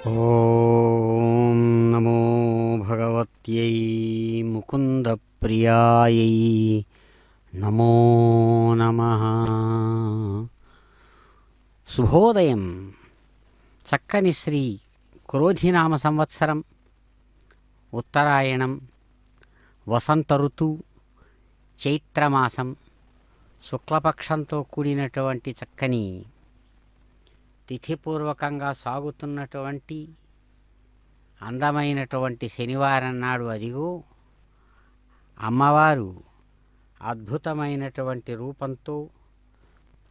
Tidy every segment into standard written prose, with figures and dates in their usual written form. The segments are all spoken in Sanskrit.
ఓం నమో భగవత్యై ముకుందప్రియాయై నమో నమః. శుభోదయం. చక్కని శ్రీ క్రోధినామ సంవత్సరం, ఉత్తరాయణం, వసంత ఋతువు, చైత్రమాసం, శుక్లపక్షంతో కూడినటువంటి చక్కని తిథిపూర్వకంగా సాగుతున్నటువంటి అందమైనటువంటి శనివారం నాడు అదిగో అమ్మవారు అద్భుతమైనటువంటి రూపంతో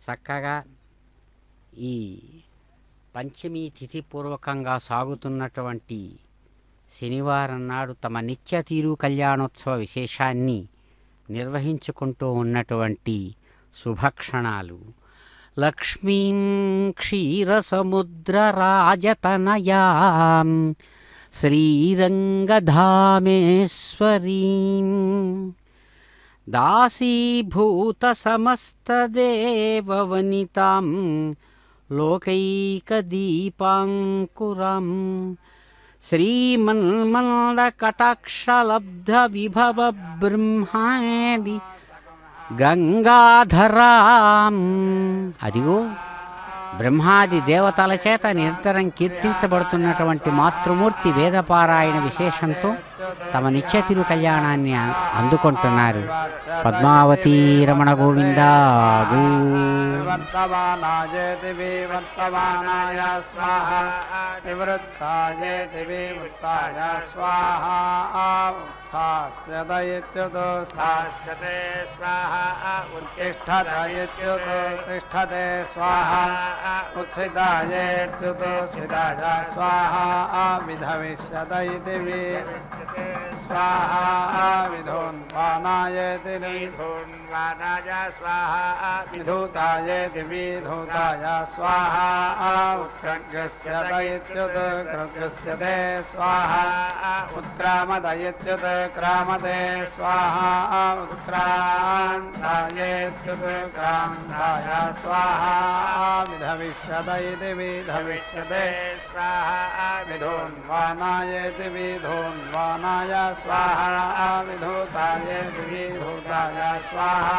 చక్కగా ఈ పంచమీ తిథిపూర్వకంగా సాగుతున్నటువంటి శనివారం నాడు తమ నిత్య తీరు కళ్యాణోత్సవ విశేషాన్ని నిర్వహించుకుంటూ ఉన్నటువంటి శుభక్షణాలు. లక్ష్మీం క్షీరసముద్రరాజతనయాం శ్రీరంగధామేశ్వరీం దాసీభూతసమస్తదేవవనితాం లోకైకదీపాంకురాం శ్రీమన్మందకటాక్షలబ్ధవిభవబ్రహ్మాది గంగాధరాం. అదిగో బ్రహ్మాది దేవతల చేత నిరంతరం కీర్తించబడుతున్నటువంటి మాతృమూర్తి వేదపారాయణ విశేషంతో తమ నిత్య తిరు కళ్యాణాన్ని అందుకుంటున్నారు. పద్మావతీ రమణ గోవింద తిష్టతే స్వాహా ఉత్సితాయేత్యుతో సితాయ స్వాహా విధవిష్యతై దివి స్వాహా విధోన్వానాయేతి విధోన్వానాయ స్వాహా విధూతాయేతి విధూతాయ స్వాహా ఉత్క్రగ్యస్యతైత్యుత క్రగ్యస్యతే స్వాహా ఉత్క్రామదయేత్యుత క్రామతే స్వాహా ఉత్క్రాంతాయేత్యుత క్రాంతాయ స్వాహా విధవిష్యతైతి విధవిష్యతే స్వాహా విధోన్వానాయేతి విధోన్వానాయ స్వాహా విధూతాయేతి విధూతాయ స్వాహా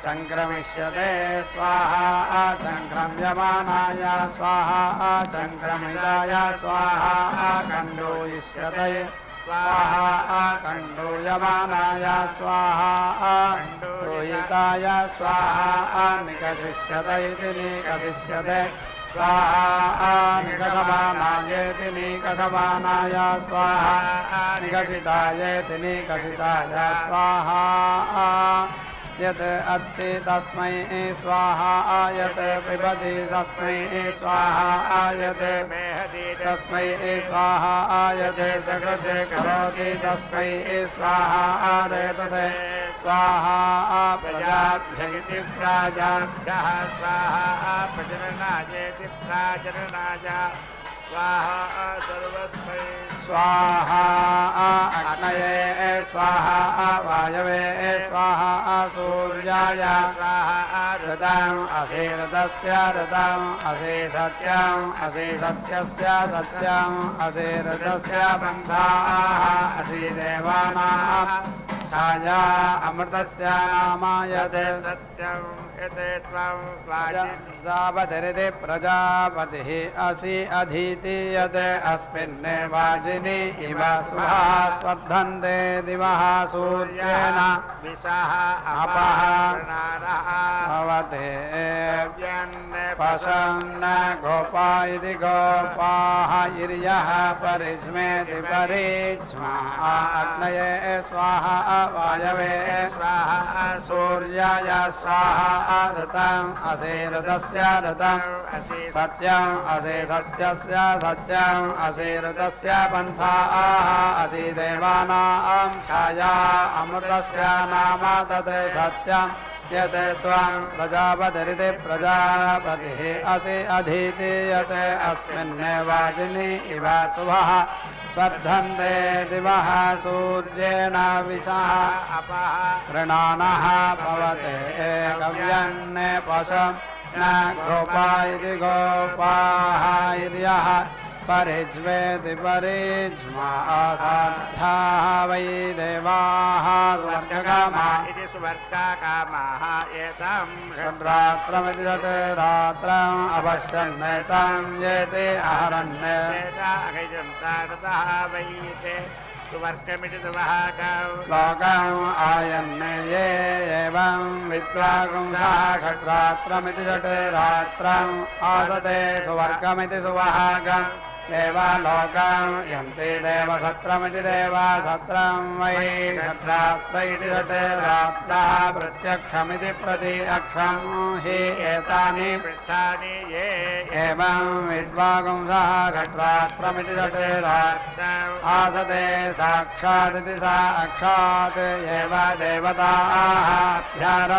సంక్రమిష్యతే స్వాహా సంక్రమ్యమానాయ స్వాహా సంక్రమితాయ స్వాహా ఖండోయిష్యతే స్వాహా ఖండూయమానాయ స్వాహా ఖండూయితాయ స్వాహా నికషిష్యతైతి నికషిష్యతే స్వాహా నికషమానాయేతి నికషమానాయ స్వాహా నికషితాయేతి నికషితాయ స్వాహా యత్ అత్తి తస్మై స్వాహా యత్ పిబతి తస్మై స్వాహా యత్ మేహతి తస్మై స్వాహా యత్ సకృత్ కరోతి తస్మై స్వాహా రేతసే స్వాహా ప్రజాభ్యయితి ప్రాజాభ్యః స్వాహా ప్రజననాయేతి ప్రాజననాయ స్వాహా సర్వస్మై స్వాహా అగ్నయే స్వాహా వాయవే స్వాహా సూర్యాయ స్వాహా ఋతం అసి ఋతస్య ఋతం అసి సత్యం అసి సత్యస్య సత్యం అసి ఋతస్య పంథాః అసి దేవానాం ఛాయా అమృతస్య నామాయతే సత్యం యతే త్వం ప్రజాపతిరితి ప్రజాపతిః అసి అధీతి యతే అస్మిన్నే వాజిని ఇవ సుభా స్వర్ధన్తే దివః సూర్యేణ విషః అపః భవతే పశం గోపా ఇతి గోపాః ఇర్యః పరిస్మేతి పరిచ్మా అగ్నయే స్వాహా వాయవే స్వాహా సూర్యాయ స్వాహా ఋతం అసి ఋతస్య ఋతం అసి సత్యం అసి సత్యస్య సత్యం అసి ఋతస్య పంథాః అసి దేవానాం ఛాయా అమృతస్య నామ తత్ సత్యం యత్ త్వం ప్రజాపతిరితి ప్రజాపతిః అసి అధీతి యత్ అస్మిన్నే వాజిని ఇవ శుభః స్వర్ధన్తే దివః సూర్యేణ విషః అపః ऋणानः भवते गव्यन्ने पशं न गोपा इति गोपाः इर्यः परिज्वेति परिज्मा साध्याः वै देवाः स्वर्गकामाः इति सुवर्गाकामाः एतां षड्रात्रमिति षट् रात्रम् अपश्यन्नेतां येते अहरण्ये अगजन्तारतः वै ते सुवर्गमिति सुवहागौ लोकम् आयन्ने ये एवं विद्वागुंसः षड्रात्रमिति षट् रात्रम् आसते सुवर्गमिति सुवहागम् देवालोकम् यन्ति देवसत्रमिति देवासत्रम् वै षड्रात्र इति षट् रात्रः प्रत्यक्षमिति प्रत्यक्षम् हि एतानि पृष्ठानि ये एवं विद्वागुंसः षड्रात्रमिति षट् रात्रम् आसते साक्षादिति साक्षात् एव देवताः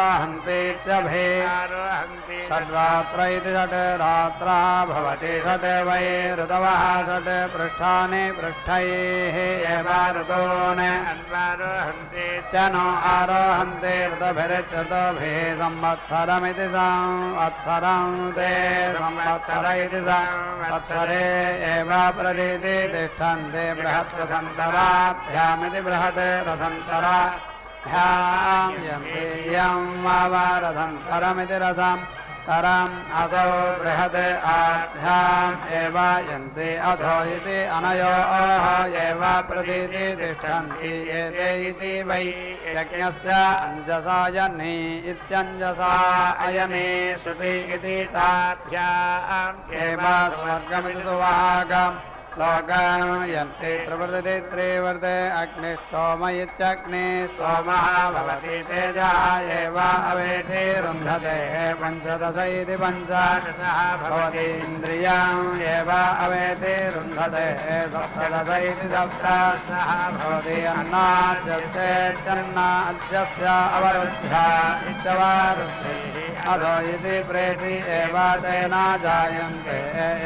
अभ्यारोहन्तीत्यभि आरोहन्ति षड्रात्र इति षट् रात्रः भवति षट् वै ऋतवः षट् पृष्ठानि पृष्ठैः एव ऋतून् अन्वारोहन्ति च नो आरोहन्ते ऋतुभिरित्यऋतुभिः संवत्सरमिति संवत्सरं ते संवत्सर इति संवत्सरे एव प्रतीति तिष्ठन्ते बृहद्रथन्तराभ्यामिति बृहत् रथन्तराभ्यां यन्ति यं वाव रथन्तरमिति रथम् तरम् असौ बृहद् आभ्याम् एव यन्ति अथो इति अनयोः एव प्रतीति तिष्ठन्ति एते इति वै यज्ञस्य अञ्जसायने इत्यञ्जसा अयने श्रुति इति ताभ्याम् एव स्वर्गमिति सुवहागम् लोकम् यन्ति त्रिवर्धते त्रिवर्धे अग्निष्टोम इत्यग्ने सोमः भवति तेजः एव अवेति रुन्धते पञ्चदश इति पञ्चदशः भवति इन्द्रियम् एव अवेति रुन्धते सप्तदश इति सप्तदशः भवति अन्नाद्यस्येत्यन्नाद्यस्य अवरुद्ध्या इत्यवरुद्धिः अधो इति प्रेति एव तेन जायन्ते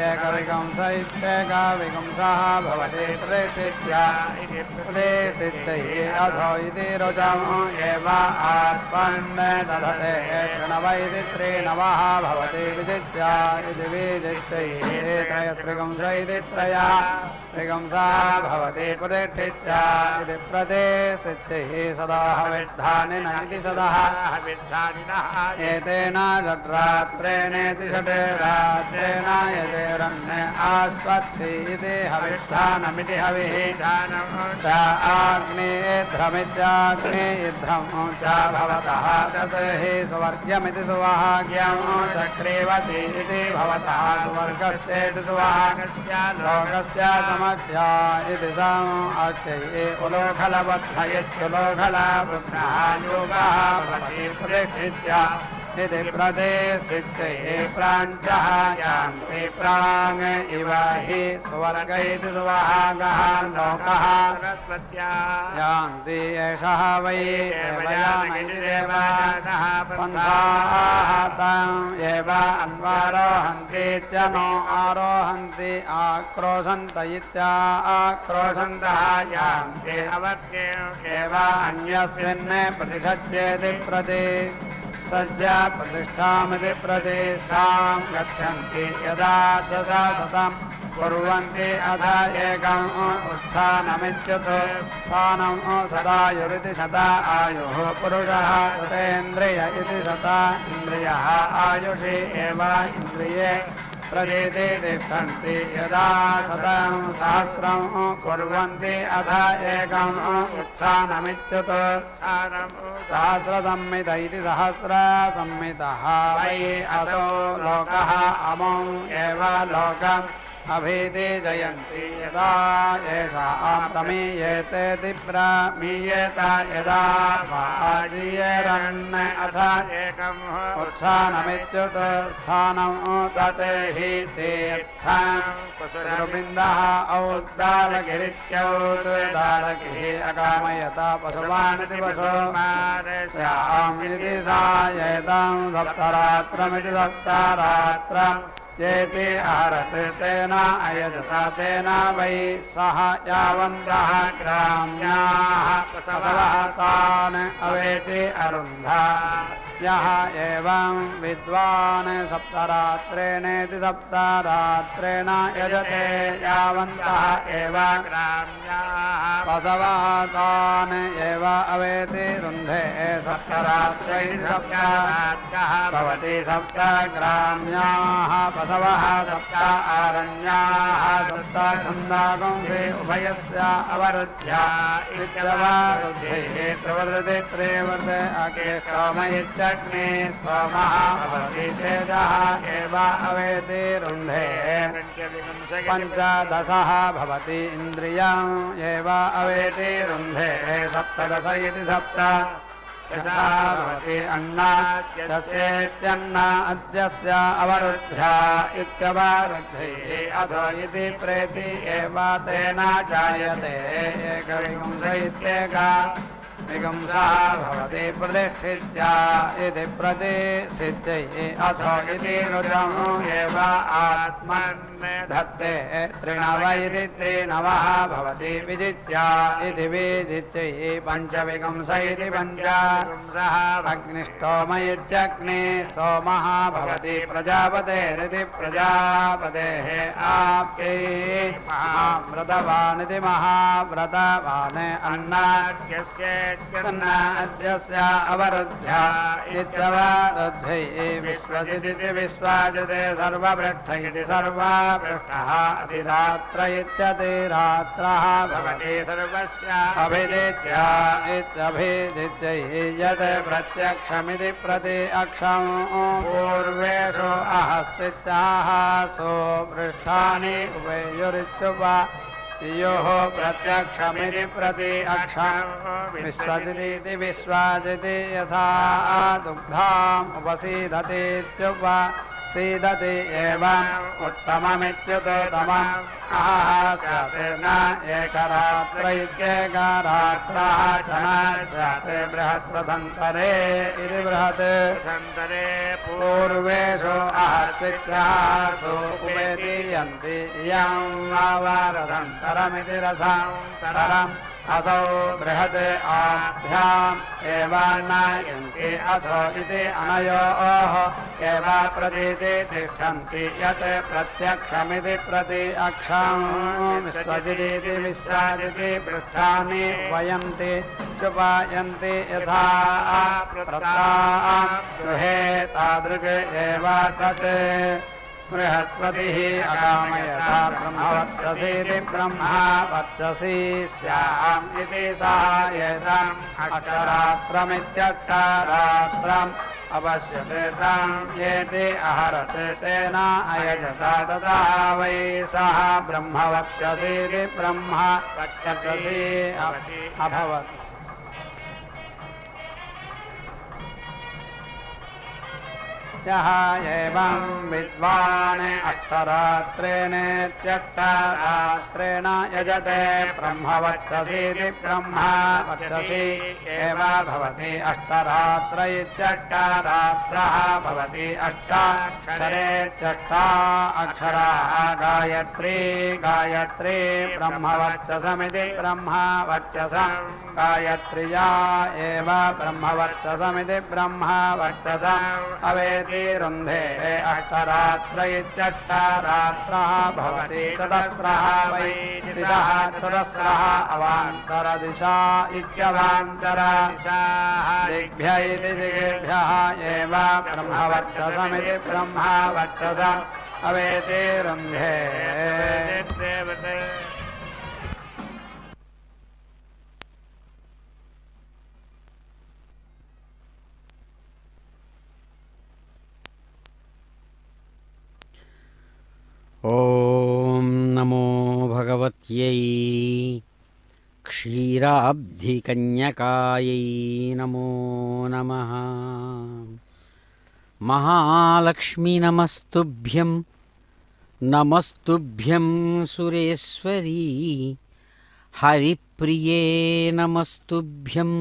एकविकंस इत्येकविकंसः भवति प्रेतित्या इति प्रदेशित्यैः अधो इति रुचम् एव आत्मन् दधते प्रणव इति त्रिणवः भवति विजित्या इति विजित्यैः त्रयस्त्रिकंस इति त्रयः त्रिकंसः भवति प्रतिष्ठित्या इति प्रदेशित्यैः सदाह विद्धानि न इति सदः विद्धानिनः एतेन षड्रात्रेणेति षट् रात्रेण यतेरन्य आस्वत्सि इति हविष्ठानमिति हविः च आग्नेध्रमित्याग्नेध्रं च भवतः तत् हि सुवर्ग्यमिति सुवहाग्यं चक्रेवति इति भवतः सुवर्गस्येति सुवहागस्य लोकस्य समख्या इति समाख्यै उलोखलबद्ध इत्युलोखलबुद्धः योगः भवति प्रतिष्ठित्या इति प्रदेशित्यैः प्राञ्चः यान्ति प्राङ् इव हि स्वर्ग इति सुवहागः लोकः सरस्वत्या यान्ति एषः वै देवयान इति देवानः पन्थाः तम् एव अन्वारोहन्ति च नो आरोहन्ति आक्रोशन्त इत्याक्रोशन्तः यान्ति एव अन्यस्मिन् प्रतिषज्येति प्रति सज्जा प्रतिष्ठामिति प्रदेशां गच्छन्ति यदा दशशतं कुर्वन्ति अथ एकम् उत्थानमित्युतो स्थानं सदायुरिति सदा आयुः पुरुषः सतेन्द्रिय इति सदा इन्द्रियः आयुषि एव इन्द्रिये प्रदेते तिष्ठन्ति यदा शतं सहस्रं कुर्वन्ति अथ एकम् उत्थानमित्युतो सहस्रसंहित इति सहस्रसंहितः वै असौ लोकः अमौ एव लोकम् अभीति जयन्ति यदा येषां प्रमीयेते प्रमीयेत यदा वाजीयरन् अथ एकम् उत्थानमित्युत स्थानं तत् हि तीर्थं कुसुरबिन्दः औद्दालगिरित्यौद्दालगिः अकामयता पशुमानिति पशुमानस्यामिति सा एतां सप्तरात्रमिति सप्तरात्रम् येति आहरत् तेन अयजत तेन वै सह यावन्तः ग्राम्याः पशवः तान् अवेति अरुन्धा यः एवं विद्वान् सप्तरात्रेणेति सप्तरात्रेण यजते यावन्तः एव पशवः तान् एव अवेति रुन्धे सप्तरात्रै सप्तरात्रः भवति सप्तग्राम्याः पशवः सप्त आरण्याः सप्त छन्दागुंसि उभयस्य अवरुद्ध्या इत्यवरुद्धेः प्रवर्तते त्रिवर्ते अग्निष्टोम इत्यग्ने स्तोमः भवति तेजः एव अवेति रुन्धे पञ्चदशः भवति इन्द्रियम् एव अवेति रुन्धे सप्तदश इति सप्त यथा भवति अन्नाद्यस्येत्यन्न अद्यस्य अवरुद्ध्या इत्यवरुद्धेः अधो इति प्रेति एव तेन जायते एकविंश इत्येका विगुंसः भवति प्रतिष्ठित्या इति प्रतिष्ठित्यै अथो इति रुचम् एव आत्मन् धत्ते त्रिणव इति त्रिनवः भवति विजित्या इति विजित्यै पञ्चविगुंस इति पञ्चविंशः अग्निष्टोम इत्यग्ने सोमः भवति प्रजापतेरिति प्रजापतेः आप्यै महाव्रतवान् इति महाव्रतवान् अद्यस्य अवरुद्ध्या इत्यवरुद्धैः विश्वजिदिति विश्वाजिते सर्वपृष्ठ इति सर्वपृष्ठः अतिरात्र इत्यतिरात्रः भवति सर्वस्य अभिदित्या इत्यभिदित्यैः यत् प्रत्यक्षमिति प्रत्यक्षम् पूर्वेषु अहस्तित्याः सुपृष्ठानि उभयोरित्युपा योः प्रत्यक्षमिति प्रत्यक्षम् विश्वजिदिति विश्वाजिति यथा दुग्धाम् उपसीदतीत्युपसीदति एव उत्तममित्युत्तमम् स्यात् न एकरात्र इत्येकरात्रः च न स्यात् बृहत्प्रथन्तरे इति बृहत्प्रथन्तरे पूर्वेषु अहस्तित्यासु उपदीयन्ति यम् अवरथन्तरमिति रथन्तरम् असौ बृहत् आभ्याम् एव नयन्ति अथो इति अनयोः एव प्रतीति तिष्ठन्ति यत् प्रत्यक्षमिति प्रत्यक्षम् विश्वजिदिति विश्वाजिति पृष्ठानि वयन्ति चुपायन्ति यथा प्रताम् गृहे तादृक् एव तत् बृहस्पतिः अकामयता ब्रह्मवर्चसीति ब्रह्मा वर्चसी स्याम् इति सहायताम् अक्षरात्रमित्यक्षरात्रम् अपश्यते ताम् येति अहरत् तेन अयजता तथा वै सः ब्रह्मवर्चसीति ब्रह्मा वर्चसी अभवत् यः एवं विद्वान् अष्टरात्रेणेत्यष्टरात्रेण यजते ब्रह्मवर्चसीति ब्रह्मा वर्चसी एव भवति अष्टरात्र इत्यष्टरात्रः भवति अष्टाक्षरेत्यष्टा अक्षराः गायत्री गायत्री ब्रह्मवर्चसमिति ब्रह्मा वर्चसम् गायत्र्या एव ब्रह्मवर्चसमिति ब्रह्मा वर्चसम् अवेति रुन्धे अष्टरात्र इत्यष्टरात्रः भवति चतस्रः वै दिशः चतस्रः अवान्तरदिशा इत्यवान्तरदिशाः दिग्भ्य इति दिग्भ्यः एव ब्रह्मवर्चसमिति ब्रह्मा वर्चसम् अवेति रुन्धे ఓం నమో భగవత్యై క్షీరాబ్ధికన్యకాయై నమో నమః. మహాలక్ష్మి నమస్తుభ్యం నమస్తుభ్యం సురేశ్వరీ హరిప్రియే నమస్తుభ్యం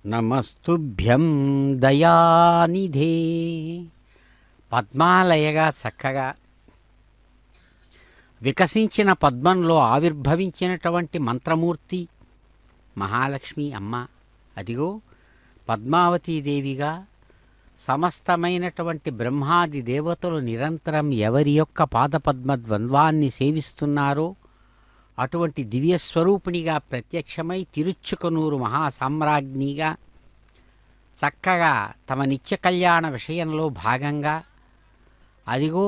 నమస్తుభ్యం దయానిధే. పద్మాలయగా చక్కగా వికసించిన పద్మంలో ఆవిర్భవించినటువంటి మంత్రమూర్తి మహాలక్ష్మి అమ్మ. అదిగో పద్మావతీదేవిగా సమస్తమైనటువంటి బ్రహ్మాది దేవతలు నిరంతరం ఎవరి యొక్క పాదపద్మ ద్వంద్వాన్ని సేవిస్తున్నారో అటువంటి దివ్యస్వరూపిణిగా ప్రత్యక్షమై తిరుచుకనూరు మహాసామ్రాజ్ఞిగా చక్కగా తమ నిత్య కళ్యాణ విషయంలో భాగంగా అదిగో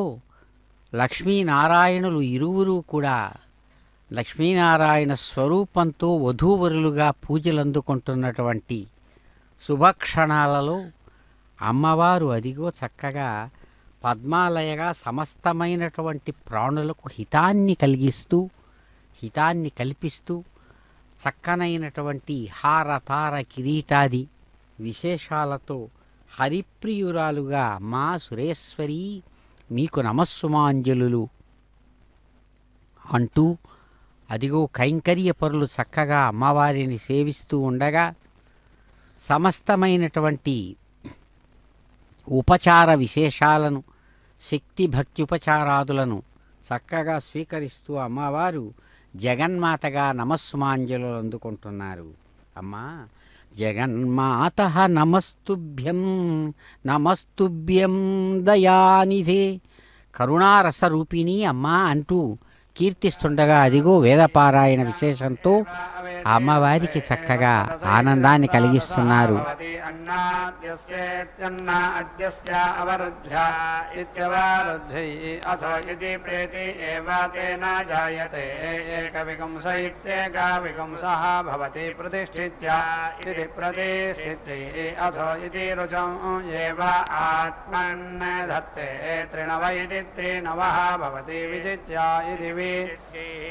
లక్ష్మీనారాయణులు ఇరువురు కూడా లక్ష్మీనారాయణ స్వరూపంతో వధూవరులుగా పూజలందుకుంటున్నటువంటి శుభక్షణాలలో అమ్మవారు అదిగో చక్కగా పద్మాలయగా సమస్తమైనటువంటి ప్రాణులకు హితాన్ని కలిగిస్తూ హితాన్ని కల్పిస్తూ చక్కనైనటువంటి హారతార కిరీటాది విశేషాలతో హరిప్రియురాలుగా మా సురేశ్వరి మీకు నమస్సుమాంజలులు అంటూ అదిగో కైంకర్య పరులు చక్కగా అమ్మవారిని సేవిస్తూ ఉండగా సమస్తమైనటువంటి ఉపచార విశేషాలను శక్తి భక్తి ఉపచారాదులను చక్కగా స్వీకరిస్తూ అమ్మవారు జగన్మాతగా నమస్సుమాంజలు అందుకుంటున్నారు. అమ్మా జగన్మాత నమస్తుభ్యం నమస్తుభ్యం దయానిధే కరుణారసరూపిణి అమ్మా అంటూ కీర్తిస్తుండగా అదిగో వేదపారాయణ విశేషంతో అమ్మవారికి చక్కగా ఆనందాన్ని కలిగిస్తున్నారు.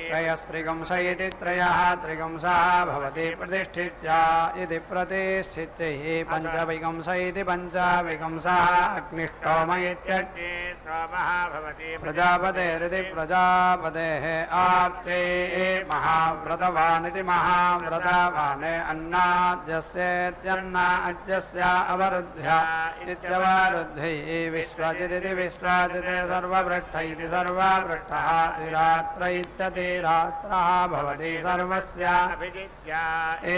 त्रयस्त्रिगुंस इति त्रयः त्रिगुंसः भवति प्रतिष्ठित्या इति प्रतिष्ठित्यैः पञ्चविगुंस इति पञ्चविगुंसः अग्निष्टोम इत्यग्निष्टोमः भवति प्रजापतेरिति प्रजापतेः आप्ते महाव्रतवान् इति महाव्रतवान् अन्नाद्यस्येत्यन्नाद्यस्य अवरुद्ध्य इत्यवरुद्ध्यैः विश्वजिदिति विश्वजिते सर्वभृष्ट इति सर्वभृष्टः तिरात्र इत्यतिरात्रः भवति सर्वस्य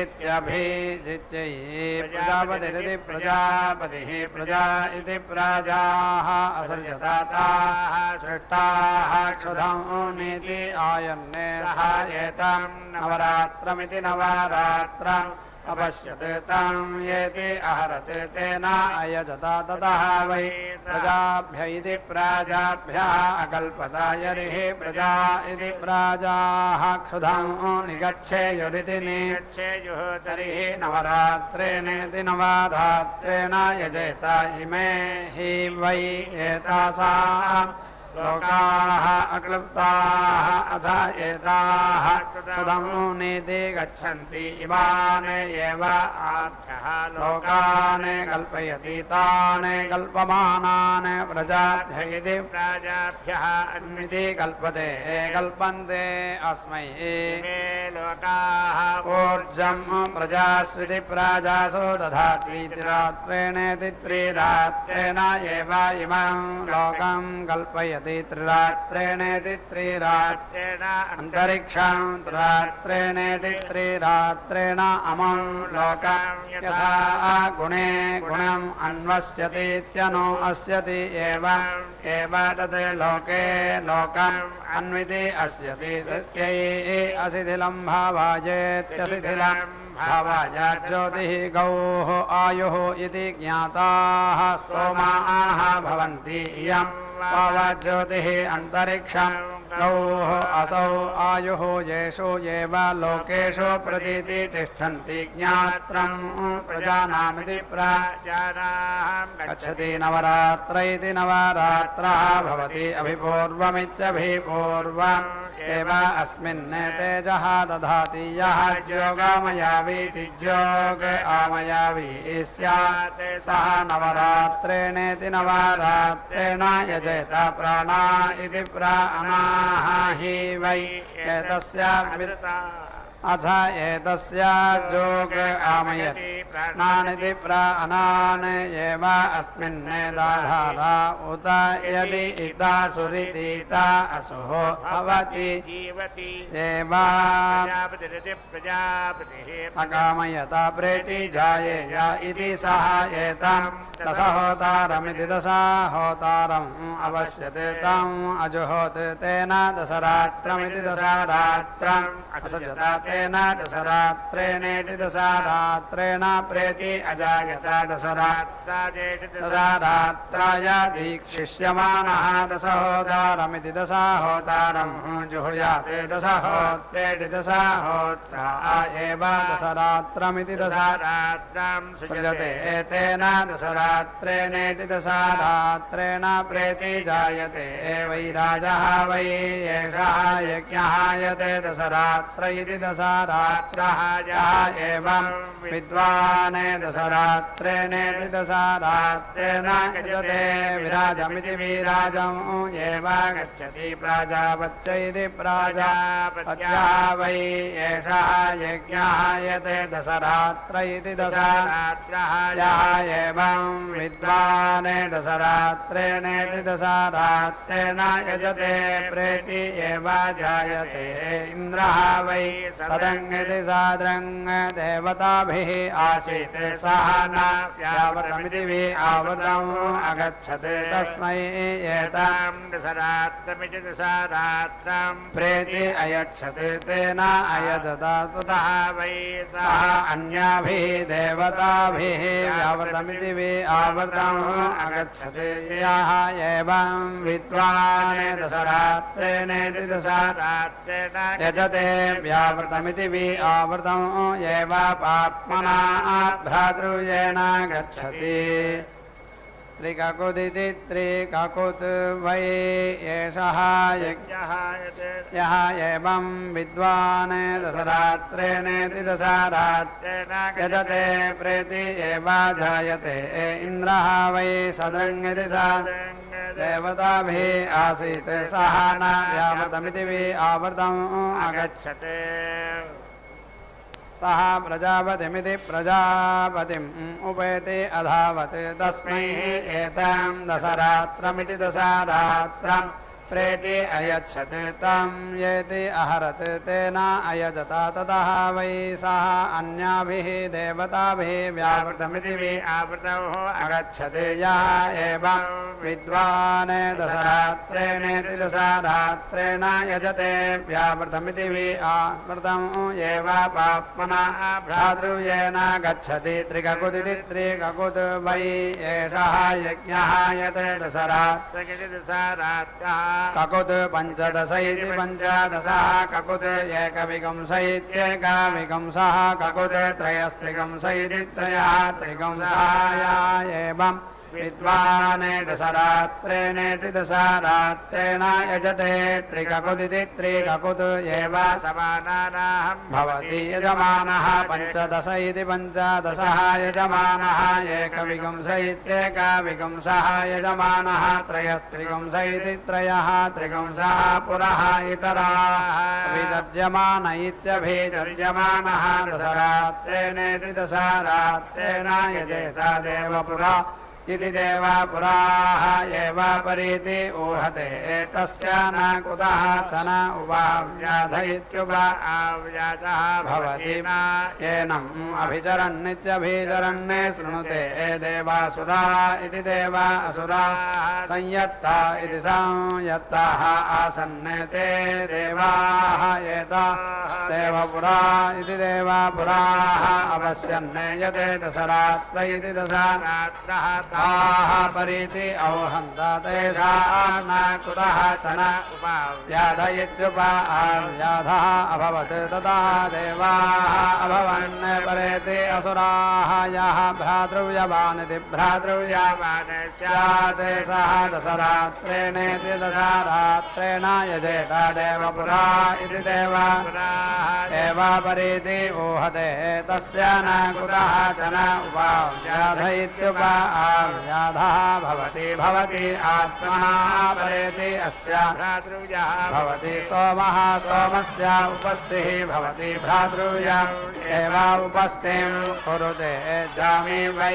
इत्यभिजित्यैः प्रजापतिरिति प्रजापतिः प्रजा इति प्रजाः असृजता ताः सृष्टाः क्षुधौनीति आयन्ने एतं नवरात्रमिति नवरात्रम् अपश्यते तं येति अहरते तेन अयजता ततः वै प्रजाभ्य इति प्राजाभ्यः अकल्पता यरिः प्रजा इति प्राजाः क्षुधं निगच्छेयुरिति निगच्छेयुः तर्हि नवरात्रेणेति नवरात्रेण यजेत इमे हि वै एतासाम् लोकाः अक्लुप्ताः अथ एताः क्षुधमुनीति गच्छन्ति इमान् एव आभ्यः लोकान् कल्पयति तान् कल्पमानान् प्रजाभ्य इति प्रजाभ्यः अन्विति कल्पते कल्पन्ते अस्मै लोकाः ऊर्जं प्रजास्विति प्रजासु दधाति त्रिरात्रेणेति त्रिरात्रेण एव इमं लोकं कल्पयति त्रिरात्रेणेति त्रिरात्रेण अंतरिक्षं त्रिरात्रेणेति त्रिरात्रेण अमं लोकं यथा गुणे गुणम् अन्वस्यतीत्यनु अस्यति एवं तद् लोके लोकम् अन्विति अस्यति तृतीयै असिथिलं भावायेत्यसिथिलं भावाय ज्योतिः गौः आयुः इति ज्ञाताः स्तोमाः भवन्ति इयं ज्योतिः अंतरिक्षं गौः असौ आयुः येषु एव लोकेषु प्रतीति तिष्ठन्ति ज्ञात्रं प्रजानामिति प्रजानां गच्छति नवरात्र इति नवरात्रः भवति अभिपूर्वमित्यभिपूर्वम् एव अस्मिन् तेजः दधाति यः ज्योगामयावीति ज्योग आमयावी स्यात् सः नवरात्रेणेति नवरात्रेण यजेत प्राणा इति प्राणाः हि वै एतस्य अथ एतस्य जोग आमयति नानिति प्राणान् एव अस्मिन् दाधारा उत यदि इता सुरितीता असुः भवति जीवति एवा प्रजापतिः अकामयता प्रेति जायेय इति सः एतं दशहोतारमिति दशाहोतारम् अवश्यते तम् अजुहोत् तेन दशरात्रमिति दशरात्रम् असजता तेन दशरात्रेणेति दशरात्रेण प्रेति अजायता दशरात्राय दीक्षिष्यमानः दशहोतारमिति दशाहोतारम् जुहुयाते दशहोत्रेति दशाहोत्रा एव दशरात्रमिति दशरात्रम् सृजते तेन दशरात्रेणेति दशरात्रेण प्रेति जायते वै राजः वै एषः यज्ञः यते दशरात्र इति दशरात्रः एवं विद्वान् दशरात्रेणेति दशरात्रेण यजते विराजमिति विराजम् एव गच्छति प्राजापत्य इति प्राजापत्या वै एषः यज्ञः यते दशरात्र इति दशरात्रः एवं विद्वान् दशरात्रेणेति दशरात्रेण यजते प्रेति एव जायते इन्द्रः वै सदङ्गिति साद्रङ्ग देवताभिः आसीत् सः न व्यावृतमिति वि आवृतम् अगच्छते तस्मै एतां दशरात्रमिति दशरात्रम् प्रेति अयच्छते तेन अयजता ततः वै सः अन्याभिः देवताभिः व्यावृतमिति वि आवृतम् अगच्छते यः एवं विद्वान् दशरात्रेणेति दशरात्रेण यजते व्यावृतमिति वि आवृतम् एव पाप्मना भ्रातृयेण गच्छति त्रिककुदिति त्रिककुत् वै एषः यज्ञः यते यः एवं विद्वान् दशरात्रेणेति दशरात्रेण यजते प्रेति एव जायते इन्द्रः वै सदृङ्गिति देवताभिः आसीत् सः न व्यावृतमिति वि आवृतम् अगच्छते सः प्रजापतिमिति प्रजापतिम् उपेति अधावत् तस्मै एतां दशरात्रमिति दशरात्रम् प्रेति अयच्छत् तं येति अहरत् तेन अयजता ततः वै सः अन्याभिः देवताभिः व्यावृतमिति वि आवृतौ अगच्छते यः एवं विद्वान् दशरात्रेणेति दशरात्रेण यजते व्यावृतमिति वि आवृतम् एव पाप्मना भ्रातृयेण गच्छति त्रिककुदिति त्रिककुत् वै एषः यज्ञः यते दशरात्रः ककुत् पञ्चदश इति पञ्चदशः ककुत् एकविकंश इत्येकविकंशः ककुत् त्रयस्त्रिकंश इति त्रयः त्रिकंशाय एवं विद्वान् दशरात्रेणेति दशरात्रेण यजते त्रिककुदिति त्रिककुत् एव समानानाहं भवति यजमानः पञ्चदश इति पञ्चदशः यजमानः एकविकंश इत्येकविकंशः यजमानः त्रयस्त्रिकंश इति त्रयः त्रिकंशः पुरः इतराः अभिजर्यमान इत्यभिजर्यमानः दशरात्रेणेति दशरात्रेण यजेत देवपुरा इति देवापुराः एव परीति ऊहते तस्य न कुतः च न उपाव्याध इत्युपाव्याजः भवति येनम् अभिचरन्नित्यभिचरन्ने शृणुते देवासुरा इति देवा असुराः संयत्ता इति संयत्ताः आसन्ने ते देवाः एता देवपुरा इति देवापुराः अवश्यन्ने यते दशरात्र इति दशरात्रः ताः परीति औहन्ता तेषां न कुतः च न उपाव्याध इत्युपाव्याधः अभवत् ततः देवाः अभवन् परेति असुराः यः भ्रातृव्यवानिति भ्रातृव्यवान् स्यात् सः दशरात्रेणेति दशरात्रेण यजेत देवपुरा इति देवपुराः एव परेति ऊहते तस्य न कुतः च न उपाव्याध इत्युपाव्याधः भवति आत्मना परेति अस्य भवति स्तोमः स्तोमस्य उपस्थिः भवति भ्रातृव्य एव उपस्थिं कुरुते जामि वै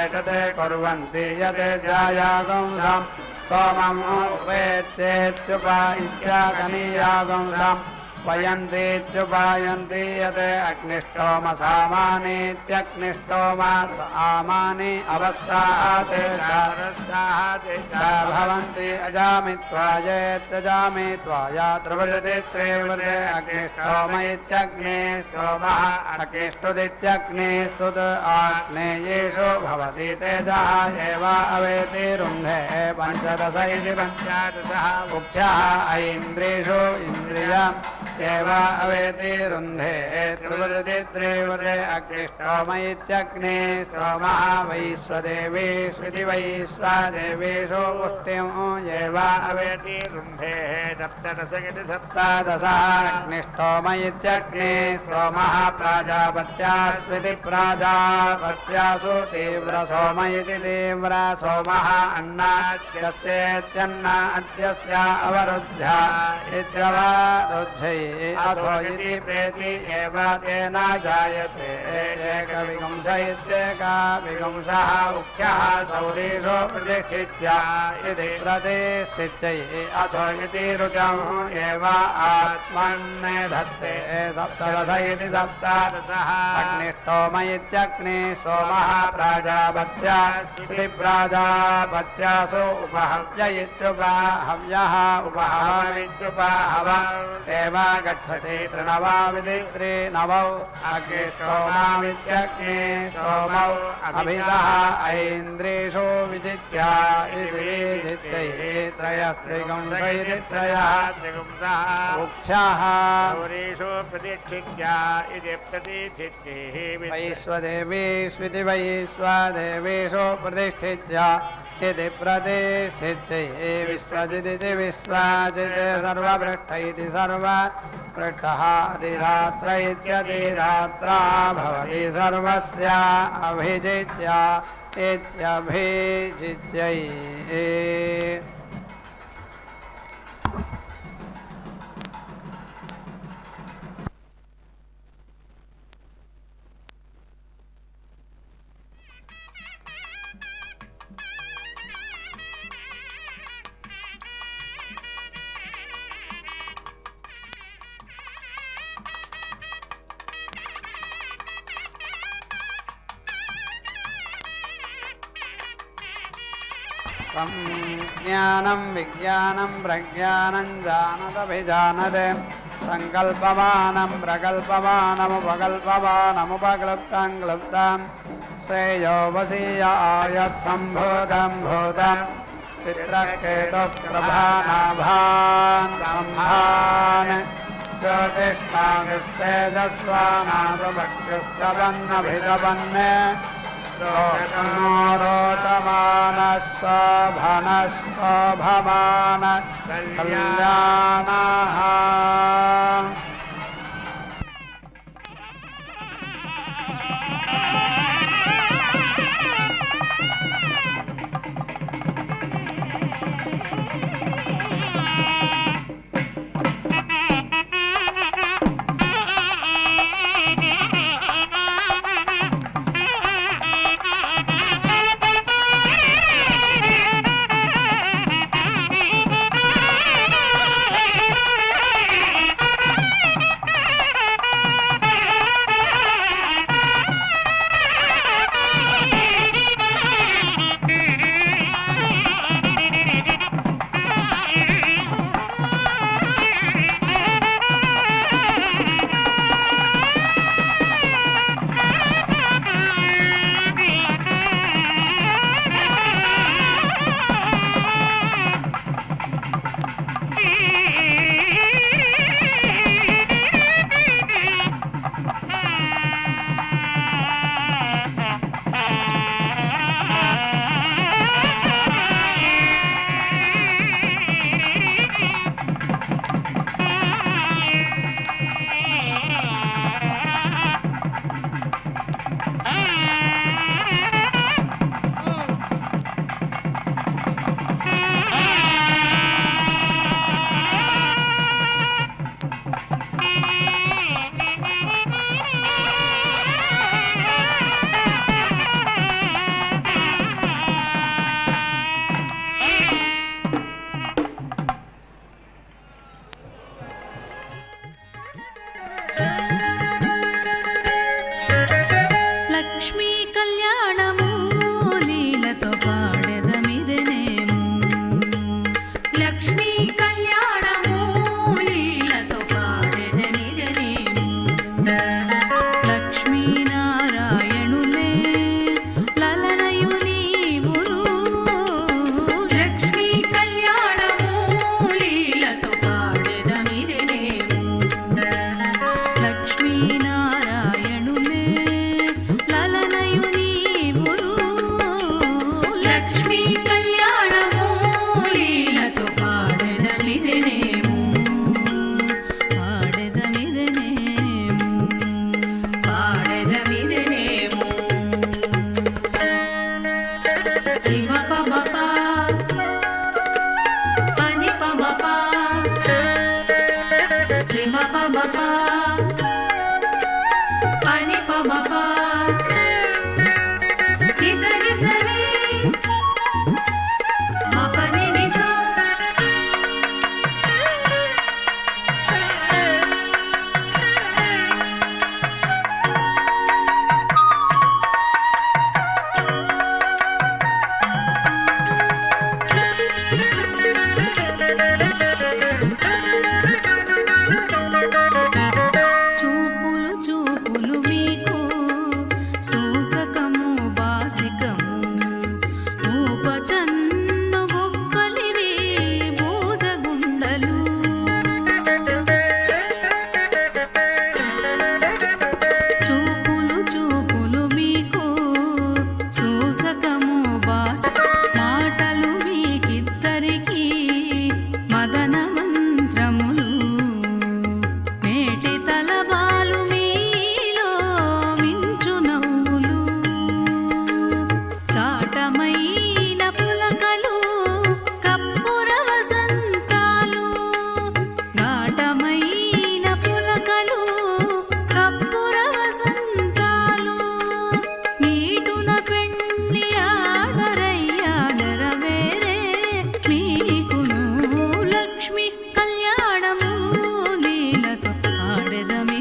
एतत् कुर्वन्ति यत् जायागुंसम् सोमम् उपेत्येत्युपा इत्यागनीयागुंसम् वयन्तीत्युपायन्ति यत् अग्निष्टोमसामानीत्यग्निष्टोमसामानि अवस्थात् भवन्ति अजामित्वायेत्यजामि त्वाया त्रिवृति त्रिवृते अग्निष्टोम इत्यग्ने सोमः अग्निष्टुदित्यग्निस्तुत् आग्नेयेषु भवति तेजः एव अवेति रुन्धे पञ्चदश इति पञ्चदशः उक्षः ऐन्द्रियेषु इन्द्रियम् एव अवेति रुन्धे त्रिवृति त्रिवृते अग्निष्टोम इत्यग्ने सोमः वैश्वदेवेष्विति वैश्वदेवेषु पुष्टिम् एव अवेति रुन्धे सप्तदश इति सप्तदशः अग्निष्टोम इत्यग्ने सोमः प्राजापत्यास्विति प्राजापत्यासु तीव्रसोम इति तीव्रसोमः अन्नाद्यस्येत्यन्न अद्यस्य अवरुद्ध्य इत्यवरुद्ध्यै अथो इति प्रेति एव तेन जायते एकविगुंस इत्येकविगुंसः उक्त्यः सौरीषु प्रतिष्ठित्य इति प्रतिष्ठित्यै अथो इति रुचम् एव आत्मन्नेधत्ते सप्तदश इति सप्तदशः अग्निष्टोम इत्यग्ने सोमः प्राजापत्यास्विति प्राजापत्यासु उपहव्य इत्युपहव्यः उपहवमित्युपहव एव गच्छति त्रिनवाविधि त्रिनवौ अग्निष्टोमावित्यग्ने सोमौ अभितः ऐन्द्रियेषु विजित्य इति विजित्यैः त्रयस्त्रिगुंस इति त्रयः त्रिगुंसः उक्षः सौरीषु प्रतिष्ठित्य इति प्रतिष्ठित्यैः वैश्वदेवेष्विति वैश्वदेवेषु प्रतिष्ठित्य इति प्रतिष्ठित्यैः विश्वजिदिति विश्वजित् सर्वपृष्ठ इति सर्वपृष्ठः अधिरात्र इत्यधिरात्रा भवति सर्वस्य अभिजित्य इत्यभिजित्यैः ज्ञानं विज्ञानं प्रज्ञानं जानदभिजानते संकल्पमानं प्रकल्पमानमुपकल्पमानमुपक्लुप्तं क्लुप्तं श्रेयो वसीय आयत्सम्भूतं भूतं चित्रकेतुप्रभानाभान् सम्भान् ज्योतिष्मागस्तेजस्वानादभक्षस्तवन्नभितवन् रोषणोरोतमानस्वभनस्वभमान कल्याणः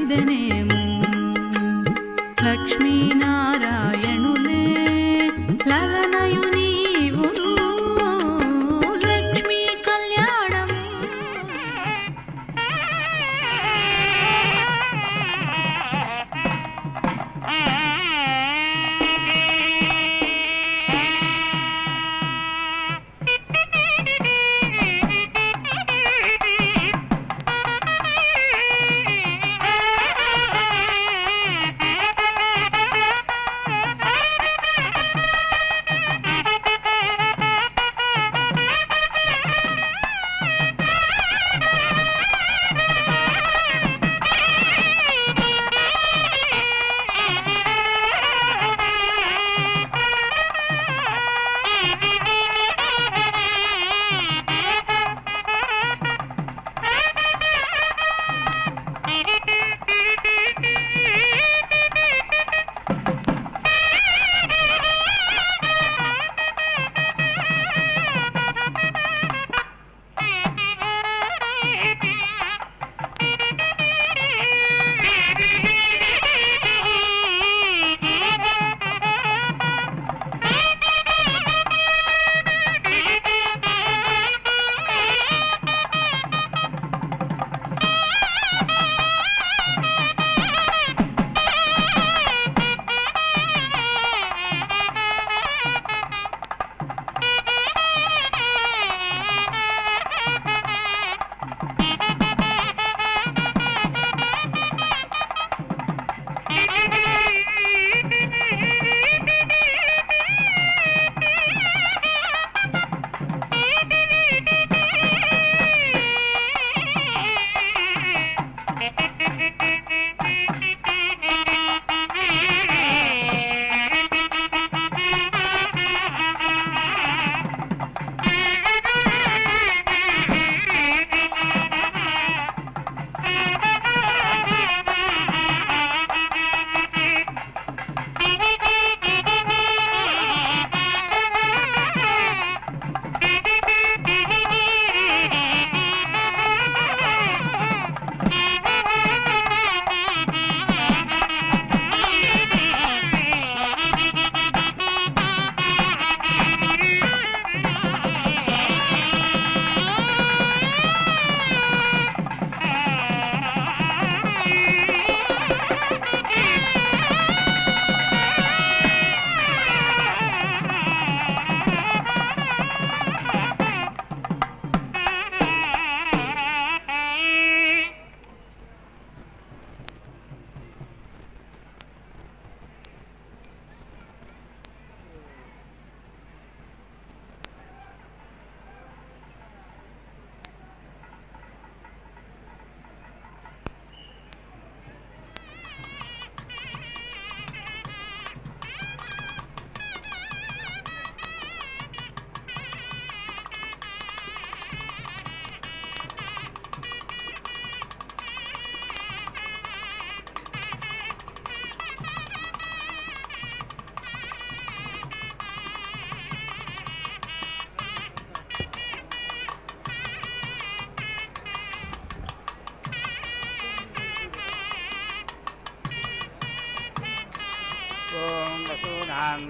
కొలిచెదనేము లక్ష్మీనారాయణులే లలనయు నీవును లక్ష్మీ కళ్యాణము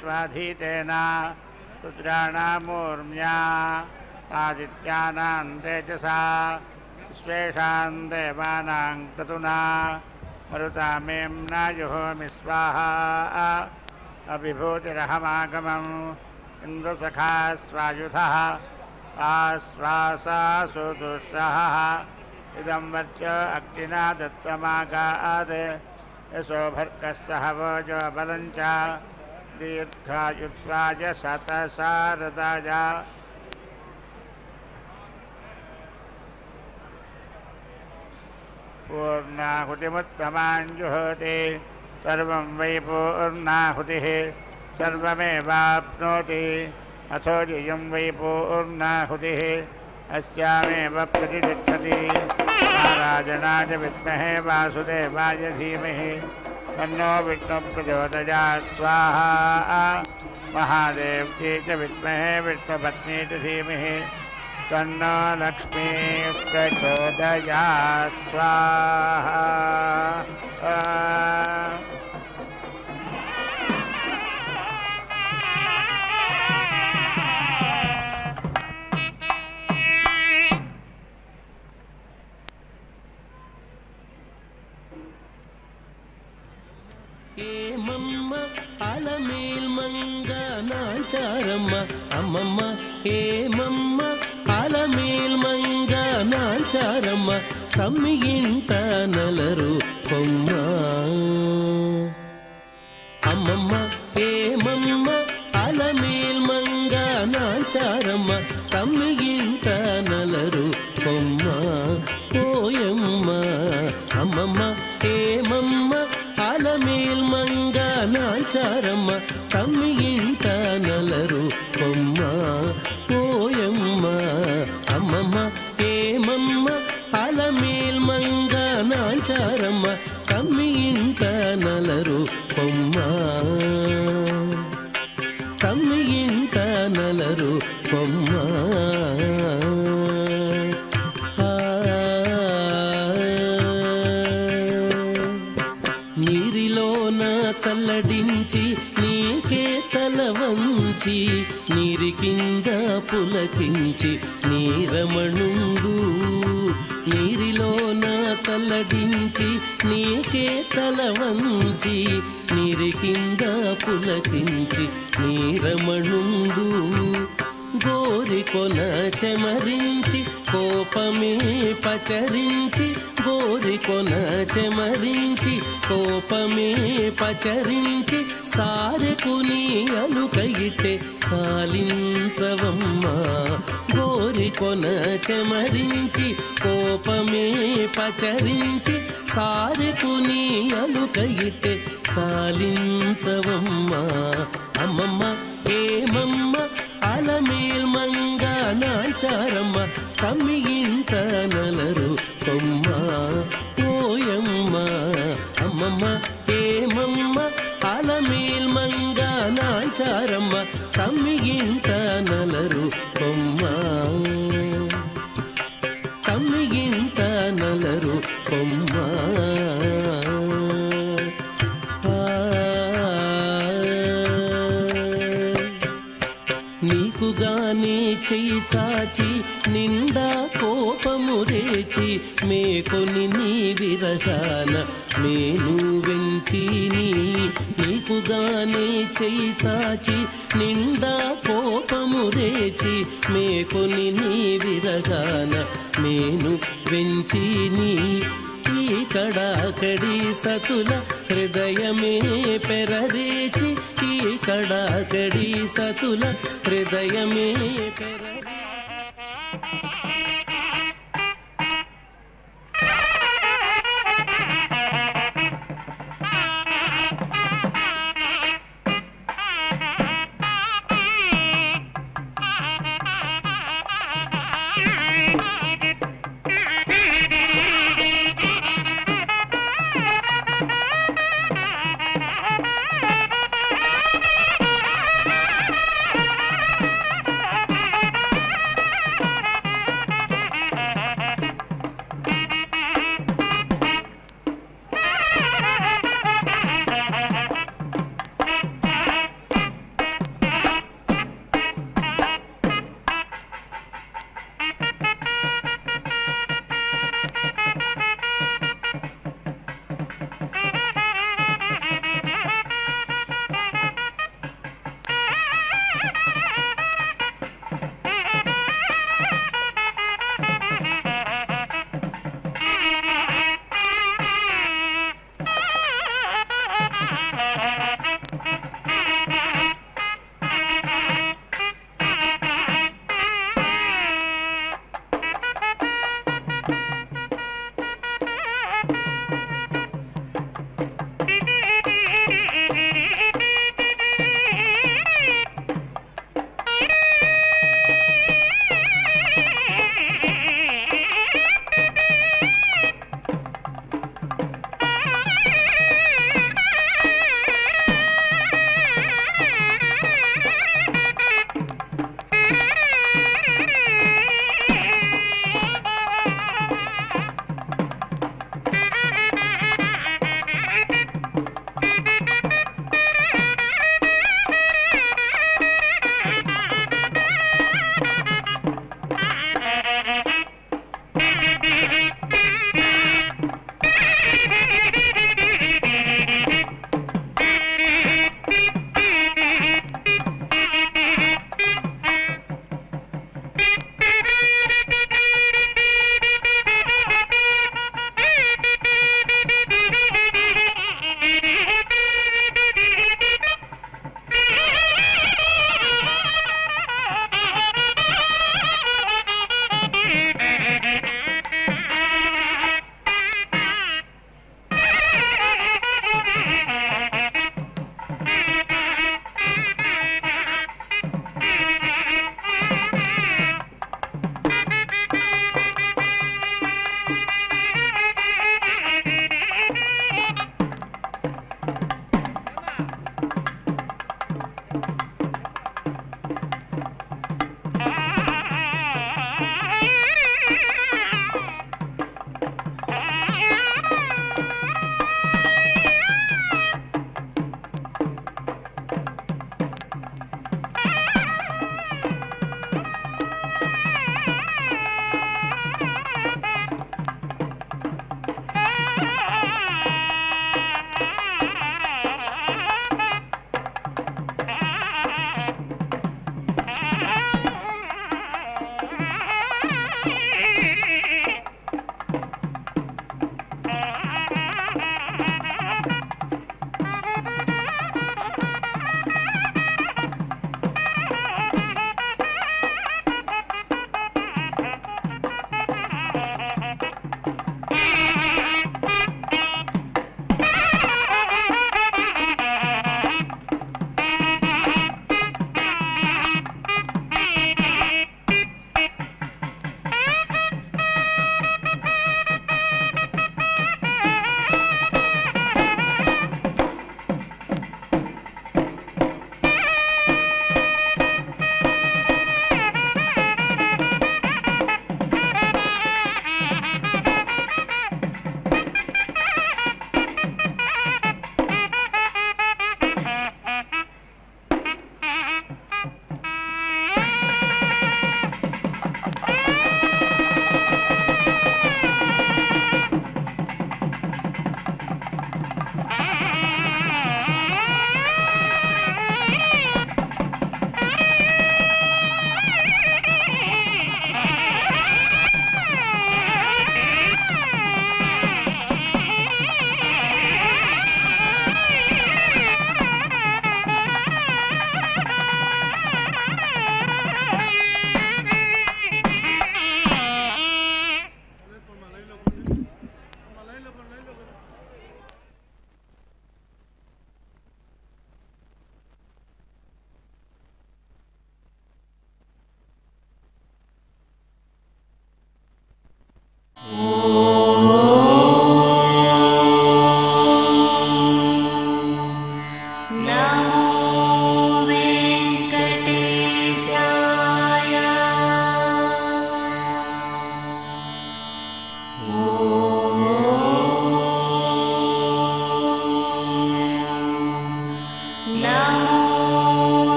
स्वाधीतेन रुद्राणामूर्म्या आदित्यानां तेजसा विश्वेषां देवानां क्रतुना मरुतामेम्नायुहोमि स्वाहा अभिभूतिरहमागमम् इन्द्रसखा स्वायुधः आश्वासासु दुःसहः इदं वर्च अग्निना दत्तमागाद यशोभर्कस्य हवोजो बलञ्च दीर्घायुत्वाय शतसारदाय पूर्णाहुतिमुत्तमाञ्जुहोति सर्वं वै पूर्णाहुतिः सर्वमेवाप्नोति अथो जियं वै पूर्णाहुतिः अस्यामेव प्रतिष्ठति नारायणाय विद्महे वासुदेवाय धीमहि तन्नो विष्णुः प्रचोदयात् स्वाहा महादेव्यै च विद्महे विष्णुपत्नी च धीमहि तन्नो लक्ष्मी प्रचोदयात् स्वाहा ఏమమ్మ అలమేల్ మంగ నాచారమ్మ అమ్మమ్మ ఏమమ్మ అలమేల్ మంగ నాచారమ్మ తమ్మి ఇంట నలరు కొమ్మ అమ్మమ్మ ఏమమ్మ అలమేల్ మంగ నాచారమ్మ తమ్మి ఇంట నలరు కొమ్మ పోయమ్మ అమ్మమ్మ ఏమమ్మ అలమేల్ మంగ నాచారమ్మ తమ్మి ఇంట నలరు కొమ్మ పోయమ్మ అమ్మమ్మ ఏమమ్మ అలమేల్ మంగ నాచారమ్మ తమ్మి ఇంట నలరు కొమ్మ తమ్మి ఇంట నలరు కొమ్మ నీరిలోన తల్లడించి నీకే తల వంచి నీరి కింద పులకించి నీరమణుండు నీరిలోన తల్లడించి నీకే తల వంచి నీరి కింద పులకించి నీరమణుండు గోరికొన చెమరించి కోపమే పచరించి గోరికొన చెమరించి కోపమే పచరించి సారెకు నీ అలుకయిటే సాలించవమ్మ గోరికొన చెమరించి కోపమే పచరించి సారెకు నీ అలుకయిటే సాలించవమ్మ అమ్మమ్మ ఏమమ్మ అలమేల్ మంగ నాచారమ్మ తమ్మి ఇంట నలరు కొమ్మ పోయమ్మ అమ్మమ్మ ఏమమ్మ అలమేల్ మంగ నాచారమ్మ తమ్మి ఇంట నలరు కొమ్మ తమ్మి ఇంట నలరు కొమ్మ నీకుగానే చెయ్యి చాచి నిండా కోపము రేచి మేకొని నీ విరగాన మేను వెంచి నీకుగానే చెయ్యి చాచి నిండా కోపము రేచి మేకొని నీ విరగాన మేను వెంచి ఈ కడాకడి సతుల హృదయమే పెరరేచి ఈ కడాకడి సతుల హృదయమే పెరరే